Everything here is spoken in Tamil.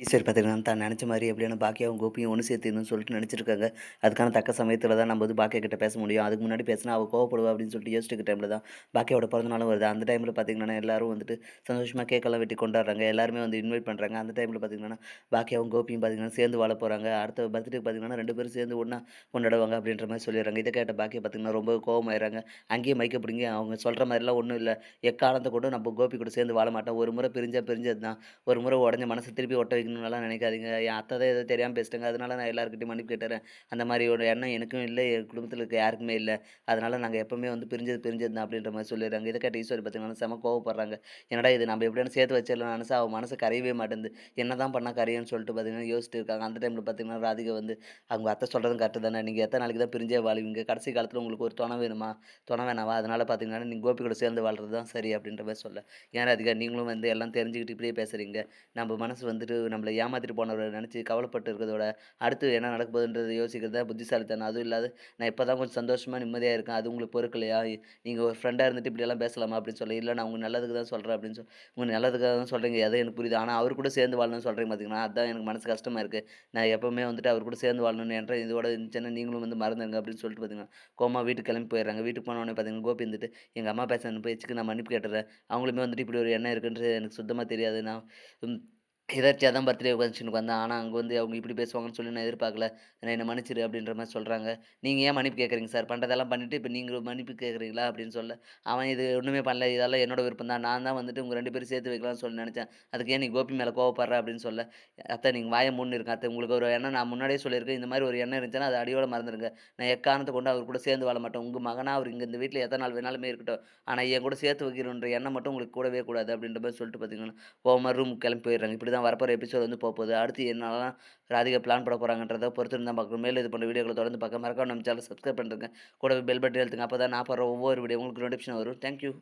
ஈஸ்வர் பார்த்தீங்கன்னா, தான் நெனச்ச மாரி எப்படியான பாக்கியாவும், கோபியும் ஒண்ணு சேர்த்துக்கணும்னு சொல்லிட்டு நெனச்சிருக்காங்க. அதுக்கான தக்க சமயத்தில தான் நம்ம வந்து பாக்கியா கிட்ட பேச முடியும். அதுக்கு முன்னாடி பேசினா அவ கோவப்படுவா அப்படின்னு சொல்லிட்டு யோசிச்சுட்டு இருக்க டைம்ல தான் பாக்கியாவோட பிறந்த நாளும் வருது. அந்த டைம்ல பார்த்தீங்கன்னா, எல்லாரும் வந்துட்டு சந்தோஷமா கேக்கெல்லாம் வெட்டி கொண்டாடுறாங்க. எல்லாருமே வந்து இன்வைட் பண்றாங்க. அந்த டைம்ல பார்த்தீங்கன்னா, பாக்கியாவும், கோபியும் பார்த்தீங்கன்னா சேர்ந்து வாழ போறாங்க. அடுத்த பர்த்டேக்கு பார்த்தீங்கன்னா 2 பேரும் சேர்ந்து ஒண்ணா கொண்டாடுவாங்க அப்படின்ற மாரி சொல்லிடுறாங்க. இத கேட்ட பாக்கியா பார்த்தீங்கன்னா, ரொம்ப கோவமாயிடுறாங்க. அங்கேயே மைக்க பிடுங்கி அவங்க சொல்ற மாரிலாம் ஒண்ணும் இல்ல. எக்காரணத்த கொண்டும் நம்ம கோபி கூட சேர்ந்து வாழ மாட்டோம். ஒரு முறை பிரிஞ்சா பிரிஞ்சது தான். ஒரு முறை உடைஞ்ச மனச திருப்பி ஒட்ட வைக்கணும்னுலாம் நினைக்காதீங்க. என் அத்தை தான் ஏதோ தெரியாம பேசிட்டாங்க. அதனால நான் எல்லார்கிட்டயும் மன்னிப்பு கேட்டுறேன். அந்த மாரி ஒரு எண்ணம் எனக்கும் இல்ல, என் குடும்பத்தில இருக்க யாருக்குமே இல்ல. அதனால நாங்க எப்பவுமே வந்து பிரிஞ்சது பிரிஞ்சது தான் அப்படின்ற மாரி சொல்லிடுறாங்க. இத கேட்ட ஈஸ்வரி பார்த்தீங்கன்னா, செம கோவப்படுறாங்க. என்னடா இது நம்ம எப்படியாவது சேர்த்து வச்சிடலாம்னு நெனச்சா, அவ மனசு கரையவே மாட்டேன்து. என்னதான் பண்ணா கரையும்னு சொல்லிட்டு பார்த்தீங்கன்னா, யோசிச்சுட்டு இருக்காங்க. அந்த டைம்ல பார்த்தீங்கன்னா, ராதிகா வந்து அவங்க அத்தை சொல்றதும் கரெக்ட்டு தானே. நீங்க எத்தன நாளைக்கு தான் பிரிஞ்சே வாழுவீங்க? கடைசி காலத்தில உங்களுக்கு ஒரு துணை வேணுமா? துணை வேணாவா? அதனால பார்த்தீங்கன்னா, நீங்க கோபி கூட சேர்ந்து வாழ்றது தான் சரி அப்படின்ற மாரி சொல்ல. ஏன் ராதிகா நீங்களும் வந்து எல்லாம் தெரிஞ்சுக்கிட்டு இப்படியே பேசுறீங்க? நம்ம மனசு வந்துட்டு நம்மள ஏமாத்திட்டு போனவர நெனச்சு கவலைப்பட்டு இருக்கிறதோட, அடுத்து என்ன நடக்க போகுதுன்றத யோசிக்கிறது தான் புத்திசாலித்தனம். அதுவும் இல்லாத, நான் இப்ப தான் கொஞ்சம் சந்தோஷமா, நிம்மதியா இருக்கேன். அது உங்களுக்கு பொறுக்கலையா? நீங்க ஒரு ஃப்ரெண்டா இருந்துட்டு இப்படியெல்லாம் பேசலாமா? அப்படின்னு சொல்ல, இல்ல நான் உங்க நல்லதுக்கு தான் சொல்றேன் அப்படின்னு உங்க நல்லதுக்காக தான் சொல்றீங்க. அது எனக்கு புரியுது. ஆனா அவரு கூட சேர்ந்து வாழணும்னு சொல்றீங்க பார்த்தீங்களா? அதான் எனக்கு மனசு கஷ்டமா இருக்கு. நான் எப்பவுமே வந்துட்டு அவர் கூட சேர்ந்து வாழணும்னு என்ற இதோட இருந்துச்சுன்னா, நீங்களும் வந்து மறந்துருங்க அப்படின்னு சொல்லிட்டு பார்த்தீங்கன்னா, கோவமா வீட்டுக்கு கிளம்பி போயிடுறாங்க. வீட்டுக்கு போனோனே பார்த்தீங்கன்னா, கோபி வந்துட்டு, எங்க அம்மா பேசின பேச்சுக்கு நான் மன்னிப்பு கேட்டுர்றேன். அவங்களுமே வந்துட்டு இப்படி ஒரு எண்ணம் இருக்குன்றது எனக்கு சுத்தமா தெரியாது. நான் ம் எதர்ச்சியா தான் பர்த்டே ஃபங்ஷனுக்கு வந்தேன். ஆனா, அங்க வந்து அவங்க இப்படி பேசுவாங்கன்னு சொல்லி நான் எதிர்பார்க்கல. என்ன மன்னிச்சிரு அப்படின்ற மாரி சொல்றாங்க. நீங்க ஏன் மன்னிப்பு கேட்கறீங்க சார்? பண்றதெல்லாம் பண்ணிட்டு, இப்ப நீங்க மன்னிப்பு கேட்கறீங்களா? அப்படின்னு சொல்ல, அவன் இது ஒண்ணுமே பண்ணல. இதெல்லாம் என்னோட விருப்பம் தான். நான் தான் வந்துட்டு உங்க 2 பேரும் சேர்த்து வைக்கலாம்னு சொல்லி நெனச்சேன். அதுக்கு ஏன் நீ கோபி மேல கோவப்படுற? அப்படின்னு சொல்ல, அத்த நீங்க வாய மூடின்னு இருங்க அத்த. உங்களுக்கு ஒரு எண்ணம் நான் முன்னாடியே சொல்லியிருக்கேன். இந்த மாரி ஒரு எண்ணம் இருந்துச்சுன்னா, அத அடியோட மறந்துருங்க. நான் எக்காரணத்த கொண்டு அவர் கூட சேர்ந்து வாழ மாட்டேன். உங்க மகனா அவர் இங்க இந்த வீட்ல எத்தன நாள் வேணாலுமே இருக்கட்டும். ஆனா, என் கூட சேர்த்து வைக்கணுன்ற எண்ணம் மட்டும் உங்களுக்கு கூடவே கூடாது அப்படின்ற மாரி சொல்லிட்டு பார்த்தீங்கன்னா கோவமா ரூமுக்கு கிளம்பி போயிடுறாங்க. இப்படிதான் வரப்போற எபிசோட் வந்து போப்போது. அடுத்து என்னலாம் ராதிகா பிளான் போட போறாங்கன்றத பொறுத்திருந்து தான் பார்க்கணும். மேலும் இது போன்ற வீடியோக்கள தொடர்ந்து பார்க்க மறக்காம நம்ம சேனல சப்ஸ்கிரைப் பண்ணிருங்க. கூடவே பெல் பட்டன் அழுத்துங்க. அப்பதான் நான் போடுற ஒவ்வொரு வீடியோ உங்களுக்கு நோட்டிஃபிகேஷன் வரும். Thank you.